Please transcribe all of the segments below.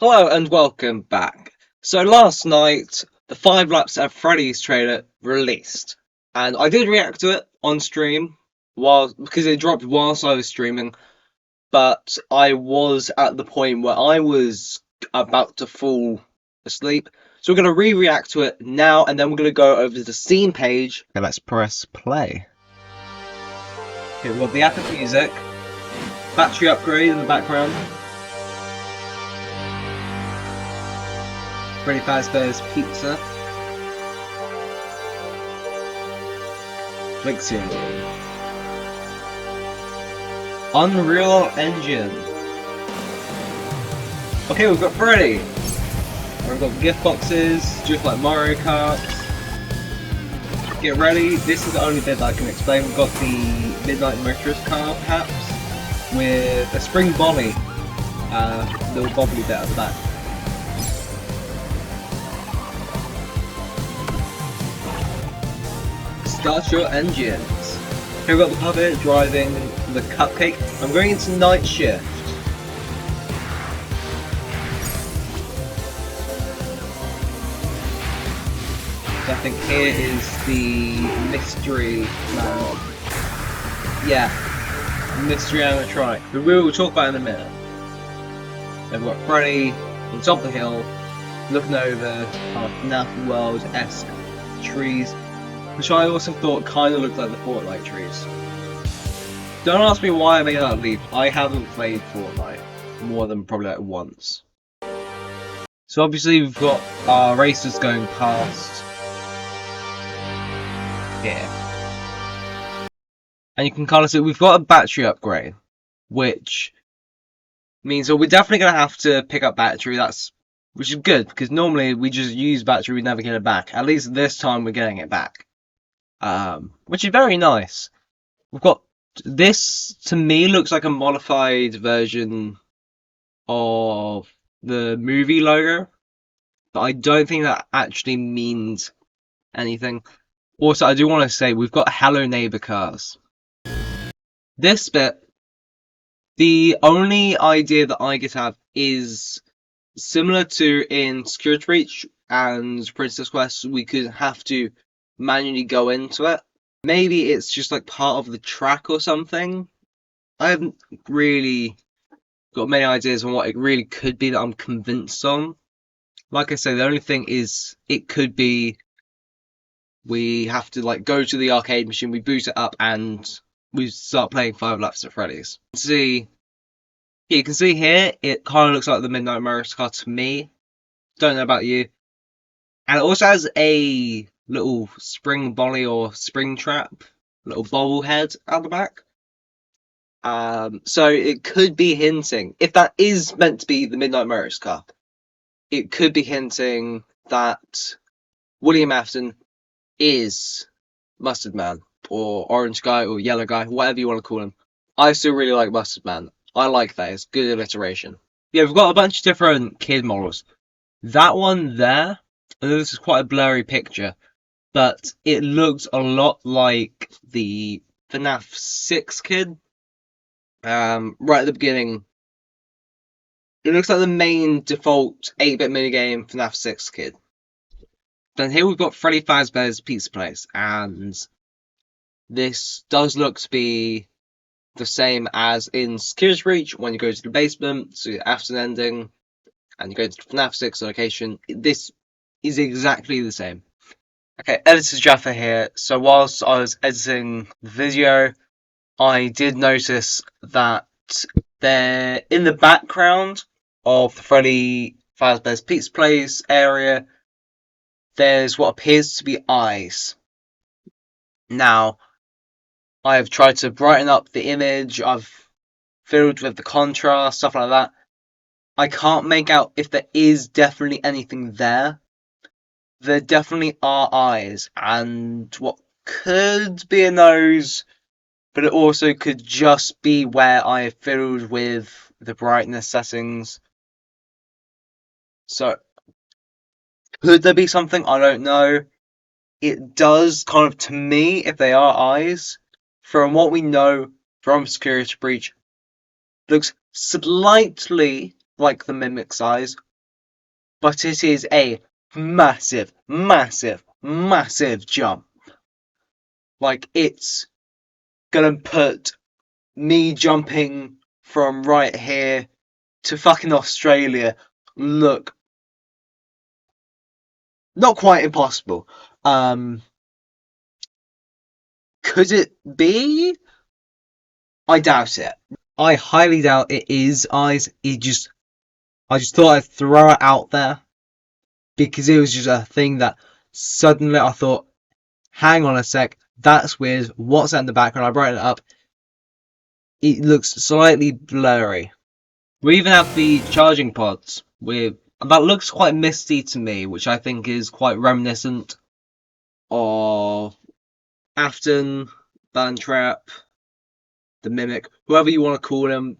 Hello and welcome back. So last night, the 5 Laps at Freddy's trailer released, and I did react to it on stream because it dropped whilst I was streaming. But I was at the point where I was about to fall asleep, so we're gonna re-react to it now, and then we're gonna go over to the Steam page. Okay, let's press play. Okay, we've got the app of music, battery upgrade in the background. Freddy Fazbear's Pizza. Mixing. Unreal Engine. Okay, we've got Freddy. We've got gift boxes, just like Mario Kart. Get ready. This is the only bit that I can explain. We've got the Midnight Motorist car, perhaps, with a spring bolly, little bobbly bit at the back. Start your engines. Here we've got the puppet driving the cupcake. I'm going into night shift. So I think here is the mystery man. Yeah, mystery animatronic. We will talk about it in a minute. Then we've got Freddy on top of the hill, looking over our FNAF World-esque trees, which I also thought kind of looked like the Fortnite trees. Don't ask me why I made that leap. I haven't played Fortnite more than probably like once. So obviously we've got our racers going past here. And you can kind of see we've got a battery upgrade, which means that we're definitely going to have to pick up battery. Which is good, because normally we just use battery, we never get it back. At least this time we're getting it back. Which is very nice. We've got this, to me, looks like a modified version of the movie logo, but I don't think that actually means anything. Also, I do want to say we've got Hello Neighbor cars. This bit, the only idea that I get to have is similar to in Security Breach and Princess Quest, we could have to manually go into it. Maybe it's just like part of the track or something. I haven't really got many ideas on what it really could be that I'm convinced on. Like I say, the only thing is it could be we have to like go to the arcade machine, we boot it up, and we start playing 5 Laps at Freddy's. You can see here, it kind of looks like the Midnight Motorist car to me. Don't know about you. And it also has a little spring bolly or spring trap, little bobblehead at the back. So it could be hinting, if that is meant to be the Midnight Motorist car, it could be hinting that William Afton is Mustard Man, or Orange Guy, or Yellow Guy, whatever you want to call him. I still really like Mustard Man. I like that. It's good alliteration. Yeah, we've got a bunch of different kid models. That one there, I know this is quite a blurry picture, but it looks a lot like the FNAF 6 kid. Right at the beginning, it looks like the main default 8-bit minigame FNAF 6 kid. Then here we've got Freddy Fazbear's Pizza Place, and this does look to be the same as in Security Breach when you go to the basement, so after the ending, and you go to the FNAF 6 location. This is exactly the same. Okay, Editor Jaffa here. So whilst I was editing the video, I did notice that they're in the background of the Freddy Fazbear's Pizza Place area. There's what appears to be eyes. Now, I have tried to brighten up the image, I've filled with the contrast, stuff like that. I can't make out if there is definitely anything there. There definitely are eyes, and what could be a nose, but it also could just be where I have filled with the brightness settings. So, could there be something? I don't know. It does kind of, to me, if they are eyes, from what we know from Security Breach, looks slightly like the Mimic size, but it is a massive, massive, massive jump. Like, it's gonna put me jumping from right here to fucking Australia look not quite impossible. Could it be? I doubt it. I highly doubt it is eyes. I just thought I'd throw it out there because it was just a thing that suddenly I thought, hang on a sec, that's weird. What's that in the background? I brightened it up. It looks slightly blurry. We even have the charging pods with that looks quite misty to me, which I think is quite reminiscent of Afton, Bantrap, the Mimic, whoever you want to call him,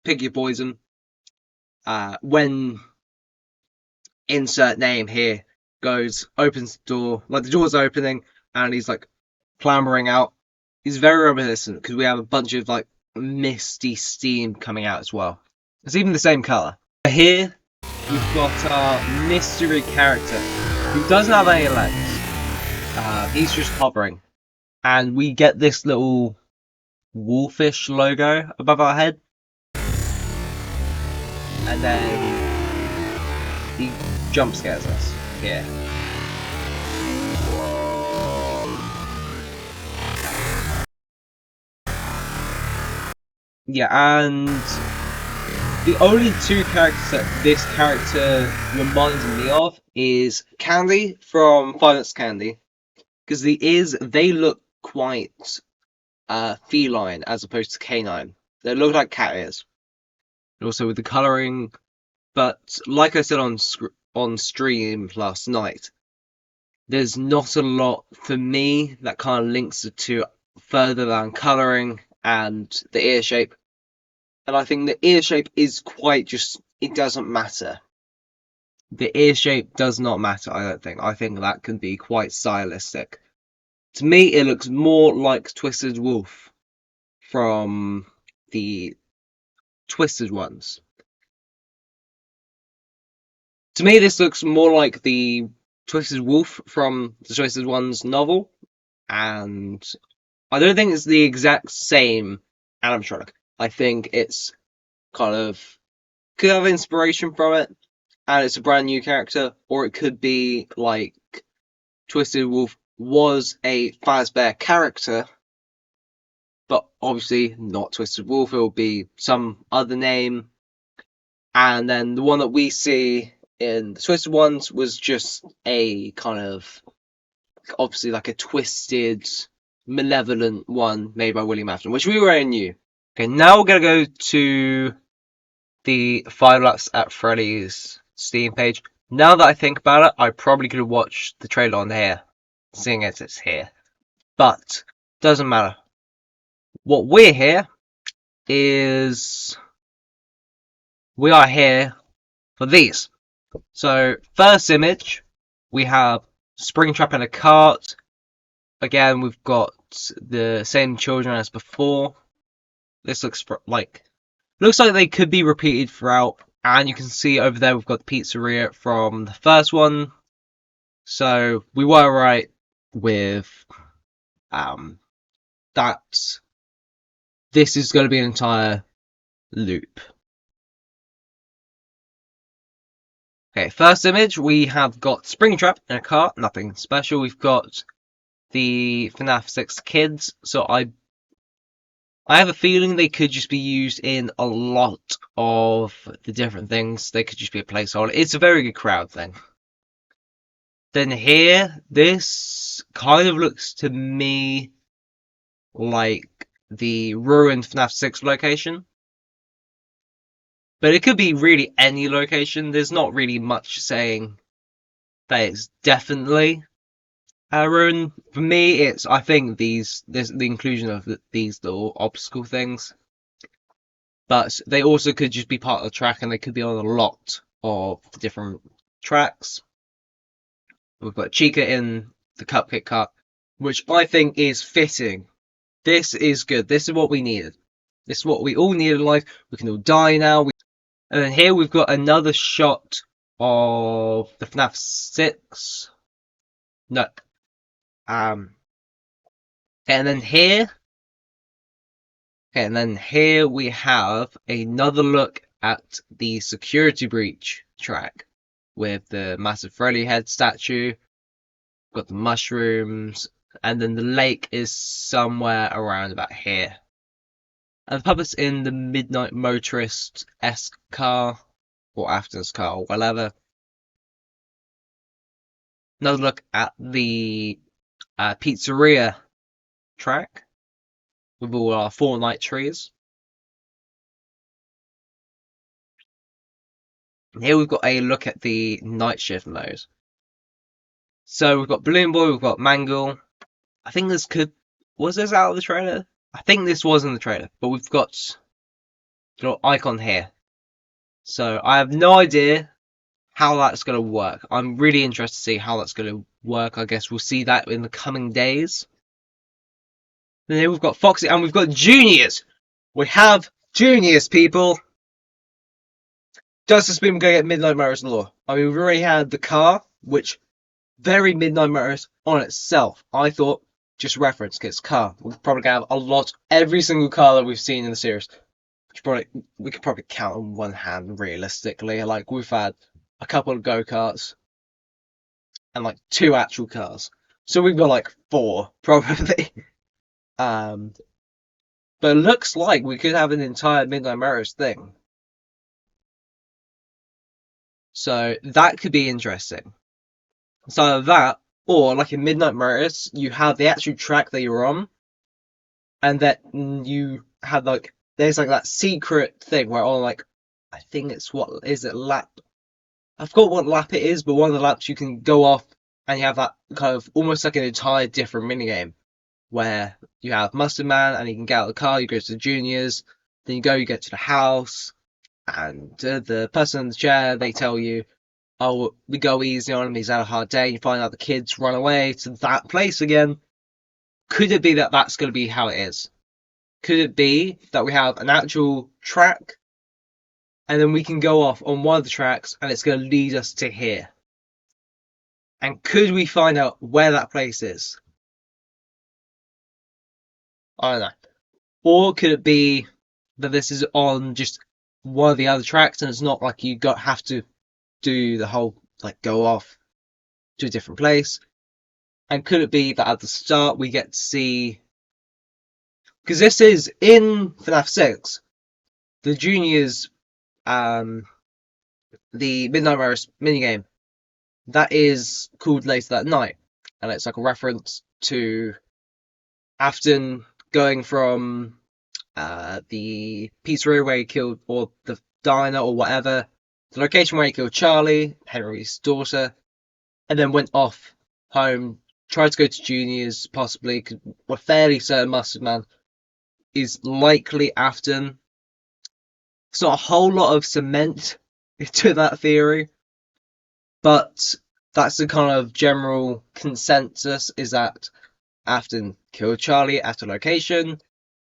pick your poison. When insert name here goes, opens the door, like the door's opening, and he's like clambering out. He's very reminiscent because we have a bunch of like misty steam coming out as well. It's even the same color. Here we've got our mystery character who doesn't have any legs. He's just hovering, and we get this little wolfish logo above our head, and then he jump scares us here. Yeah, and the only two characters that this character reminds me of is Candy from Five Nights at Candy, because they look quite feline as opposed to canine. They look like cat ears. Also with the colouring, but like I said on stream last night, there's not a lot for me that kind of links the two further than colouring and the ear shape. And I think the ear shape is quite just, it doesn't matter. The ear shape does not matter, I don't think. I think that can be quite stylistic. To me, it looks more like Twisted Wolf from the Twisted ones. To me, this looks more like the Twisted Wolf from the Twisted Ones novel, and I don't think it's the exact same animatronic. I think it's kind of could have inspiration from it, and it's a brand new character, or it could be like Twisted Wolf was a Fazbear character, but obviously not Twisted Wolf. It will be some other name, and then the one that we see in the Twisted ones was just a kind of obviously like a twisted, malevolent one made by William Afton, which we already knew. Okay, now we're gonna go to the Five Nights at Freddy's Steam page. Now that I think about it, I probably could have watched the trailer on here, seeing as it's here. But doesn't matter. What we're here is we are here for these. So first image, we have Springtrap in a cart. Again, we've got the same children as before. This looks like they could be repeated throughout, and you can see over there we've got the pizzeria from the first one. So we were right with that. This is going to be an entire loop. Okay, first image, we have got Springtrap in a cart, nothing special. We've got the FNAF 6 kids, so I have a feeling they could just be used in a lot of the different things. They could just be a placeholder. It's a very good crowd thing. Then here, this kind of looks to me like the ruined FNAF 6 location. But it could be really any location. There's not really much saying that it's definitely ruined. For me, I think the inclusion of these little obstacle things. But they also could just be part of the track, and they could be on a lot of the different tracks. We've got Chica in the Cupcake Cart, which I think is fitting. This is good. This is what we needed. This is what we all needed in life. We can all die now. And then here we've got another shot of the FNAF 6. No. And then here. And then here we have another look at the security breach track with the massive Freddy head statue. Got the mushrooms, and then the lake is somewhere around about here. And the puppet's in the Midnight Motorist-esque car, or Afton's car, or whatever. Another look at the pizzeria track with all our Fortnite trees. And here we've got a look at the night shift mode. So we've got Balloon Boy, we've got Mangle. I think this was this out of the trailer? I think this was in the trailer, but we've got the little icon here. So I have no idea how that's going to work. I'm really interested to see how that's going to work. I guess we'll see that in the coming days. And then we've got Foxy and we've got Juniors. We have Juniors, people. Justice Beam going to get Midnight Murderers Law. I mean, we've already had the car, which very Midnight Murderers on itself. I thought, just reference, because car. We're probably going to have a lot, every single car that we've seen in the series. Which we could probably count on one hand, realistically. Like, we've had a couple of go-karts and like 2 actual cars. So we've got like 4, probably. But it looks like we could have an entire Midnight Murderers thing. So that could be interesting. So that, or like in Midnight Murderers, you have the actual track that you're on, and that you have like, there's like that secret thing where on like, I think it's, what is it, lap? I forgot what lap it is, but one of the laps you can go off and you have that kind of almost like an entire different minigame where you have Mustard Man and you can get out of the car, you go to the Juniors, then you get to the house, and the person in the chair, they tell you, oh, we go easy on him, he's had a hard day, you find out the kids run away to that place again. Could it be that that's going to be how it is? Could it be that we have an actual track and then we can go off on one of the tracks and it's going to lead us to here? And could we find out where that place is? I don't know. Or could it be that this is on just one of the other tracks and it's not like you have to do the whole, like, go off to a different place? And could it be that at the start we get to see, because this is in FNAF 6, the Juniors, the Midnight Murderers minigame, that is called Later That Night, and it's like a reference to Afton going from the pizzeria where he killed, or the diner or whatever, the location where he killed Charlie, Henry's daughter, and then went off home, tried to go to Juniors, possibly, because we're fairly certain Mustard Man is likely Afton. It's not a whole lot of cement to that theory, but that's the kind of general consensus, is that Afton killed Charlie at a location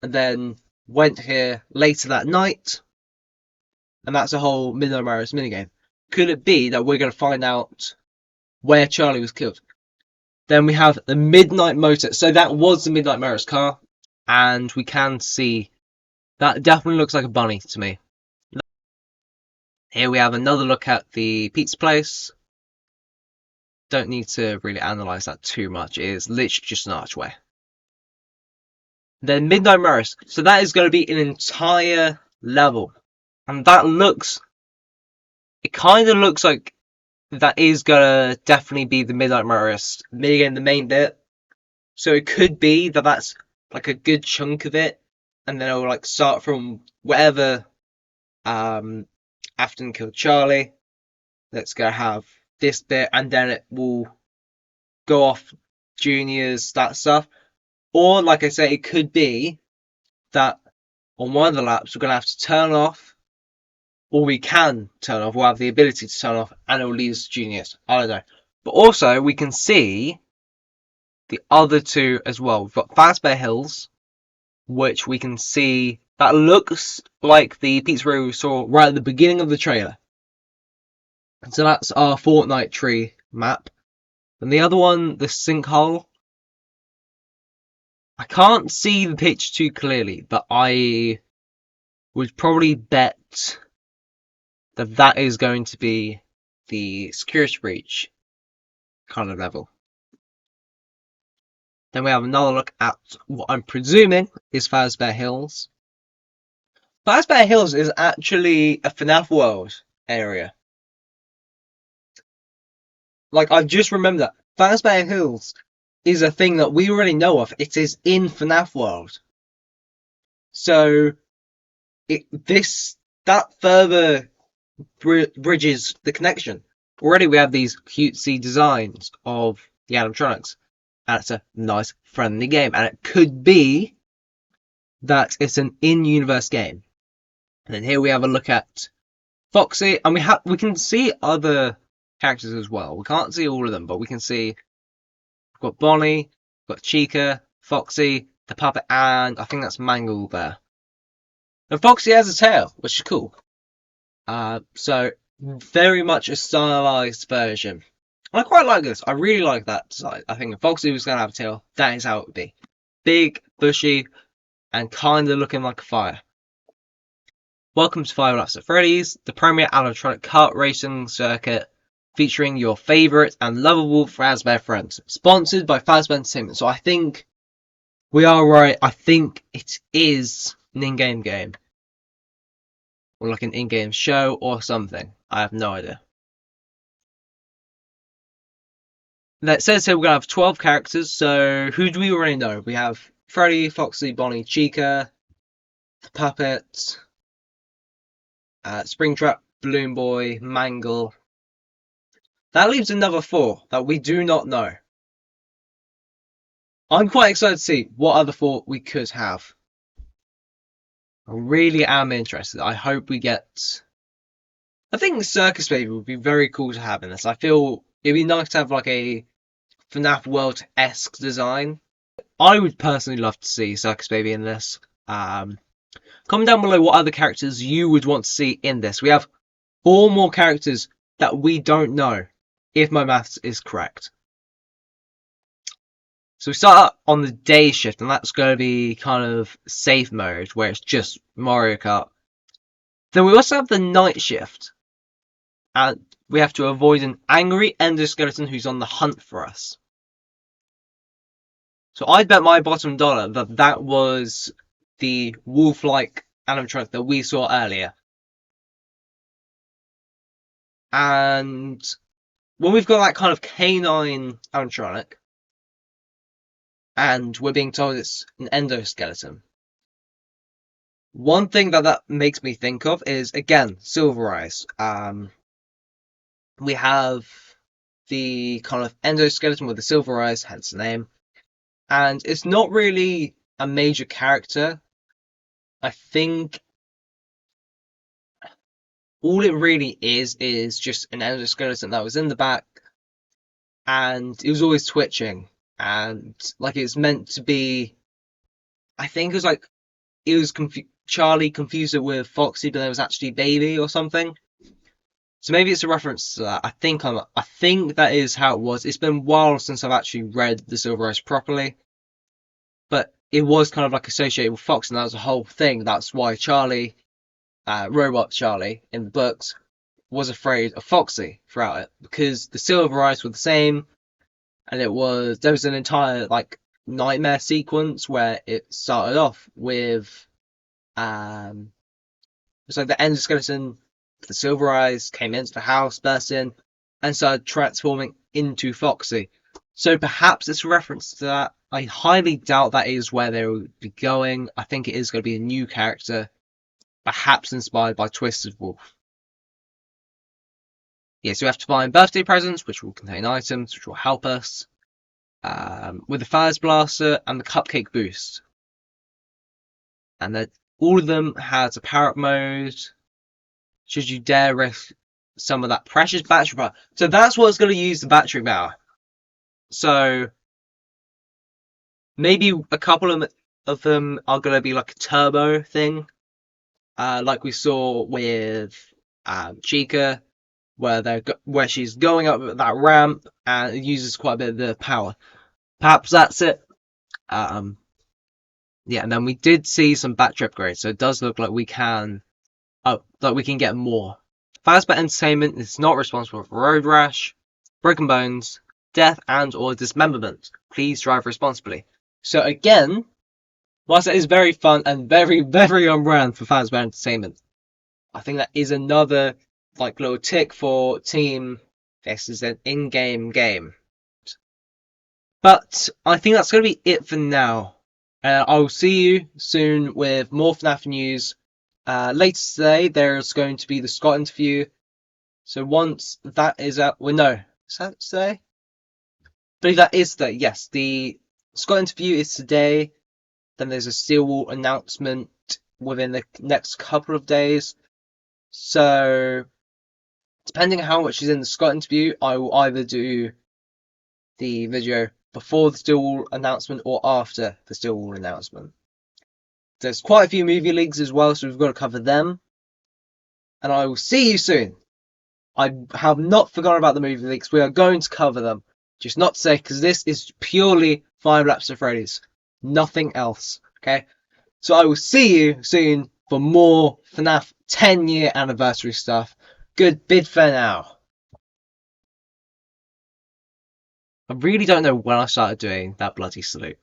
and then went here later that night, and that's a whole Midnight Murderers minigame. Could it be that we're going to find out where Charlie was killed? Then we have the Midnight Motor. So that was the Midnight Murderers car, and we can see that definitely looks like a bunny to me. Here we have another look at the pizza place. Don't need to really analyse that too much. It is literally just an archway. Then Midnight Murderers. So that is going to be an entire level. And that looks, it kind of looks like that is going to definitely be the Midnight Murderers minigame, the main bit. So it could be that that's like a good chunk of it. And then it'll like start from wherever Afton killed Charlie. That's going to have this bit, and then it will go off Juniors, that stuff. Or, like I say, it could be that on one of the laps we're going to have to turn off, or we can turn off, we'll have the ability to turn off, and it will lead us to Juniors. I don't know. But also, we can see the other two as well. We've got Fazbear Hills, which we can see that looks like the pizzeria we saw right at the beginning of the trailer. So that's our Fortnite tree map. And the other one, the sinkhole, I can't see the picture too clearly, but I would probably bet that that is going to be the security breach kind of level. Then we have another look at what I'm presuming is Fazbear Hills. Fazbear Hills is actually a FNAF World area. Like, I've just remembered that. Fazbear Hills is a thing that we already know of. It is in FNAF World. So, that further bridges the connection. Already we have these cutesy designs of the animatronics. And it's a nice, friendly game. And it could be that it's an in-universe game. And then here we have a look at Foxy, and we can see other characters as well. We can't see all of them, but we can see we've got Bonnie, we've got Chica, Foxy, the puppet, and I think that's Mangle there. And Foxy has a tail, which is cool. So very much a stylized version. And I quite like this. I really like that design. I think if Foxy was going to have a tail, that is how it would be. Big, bushy, and kind of looking like a fire. Welcome to 5 Laps at Freddy's, the premier animatronic kart racing circuit featuring your favourite and lovable Fazbear friends. Sponsored by Fazbear Entertainment. So I think we are right. I think it is an in-game game. Or like an in-game show or something. I have no idea. Now it says here we're going to have 12 characters. So who do we already know? We have Freddy, Foxy, Bonnie, Chica, the puppet, Springtrap, Balloon Boy, Mangle. That leaves another 4 that we do not know. I'm quite excited to see what other 4 we could have. I really am interested. I hope we get... I think Circus Baby would be very cool to have in this. I feel it'd be nice to have like a FNAF World-esque design. I would personally love to see Circus Baby in this. Comment down below what other characters you would want to see in this. We have 4 more characters that we don't know, if my maths is correct. So we start on the day shift, and that's going to be kind of safe mode, where it's just Mario Kart. Then we also have the night shift, and we have to avoid an angry endoskeleton who's on the hunt for us. So I bet my bottom dollar that that was the wolf-like animatronic that we saw earlier. And when we've got that kind of canine animatronic, and we're being told it's an endoskeleton, one thing that makes me think of is, again, Silver Eyes. We have the kind of endoskeleton with the silver eyes, hence the name, and it's not really a major character. I think all it really is just an endoskeleton that was in the back, and it was always twitching, and like it's meant to be. I think it was like it was Charlie confused it with Foxy, but it was actually Baby or something. So maybe it's a reference to that. I think that is how it was. It's been a while since I've actually read the Silver Eyes properly, but it was kind of like associated with Fox, and that was the whole thing. That's why Charlie, Robot Charlie in the books, was afraid of Foxy throughout it, because the Silver Eyes were the same, and there was an entire like nightmare sequence where it started off with it's like the endoskeleton, the Silver Eyes came into the house, burst in, and started transforming into Foxy. So perhaps it's a reference to that. I highly doubt that is where they will be going. I think it is going to be a new character, perhaps inspired by Twisted Wolf. Yeah, so we have to find birthday presents, which will contain items, which will help us, with the Fires Blaster and the Cupcake Boost. And that all of them has a power-up mode, should you dare risk some of that precious battery power. So that's what's going to use the battery power. So maybe a couple of them are going to be like a turbo thing, like we saw with Chica, where she's going up that ramp and it uses quite a bit of the power. Perhaps that's it. Um, yeah, and then we did see some backtrip grades, so it does look like we can get more. Fazbear Entertainment is not responsible for road rash, broken bones, death, and/or dismemberment. Please drive responsibly. So again, whilst it is very fun and very, very on brand for Fazbear Entertainment, I think that is another little tick for Team. This is an in-game game. But I think that's going to be it for now. I'll see you soon with more FNAF news. Later today, there's going to be the Scott interview. So once that is out, well, no, is that today? I believe that is today. Yes, the Scott interview is today. Then there's a Steelwall announcement within the next couple of days. So depending on how much is in the Scott interview, I will either do the video before the Steelwall announcement or after the Steelwall announcement. There's quite a few movie leaks as well, so we've got to cover them. And I will see you soon. I have not forgotten about the movie leaks. We are going to cover them. Just not to say, because this is purely 5 laps of Freddy's. Nothing else. Okay? So I will see you soon for more FNAF 10-year anniversary stuff. Good bid for now. I really don't know when I started doing that bloody salute.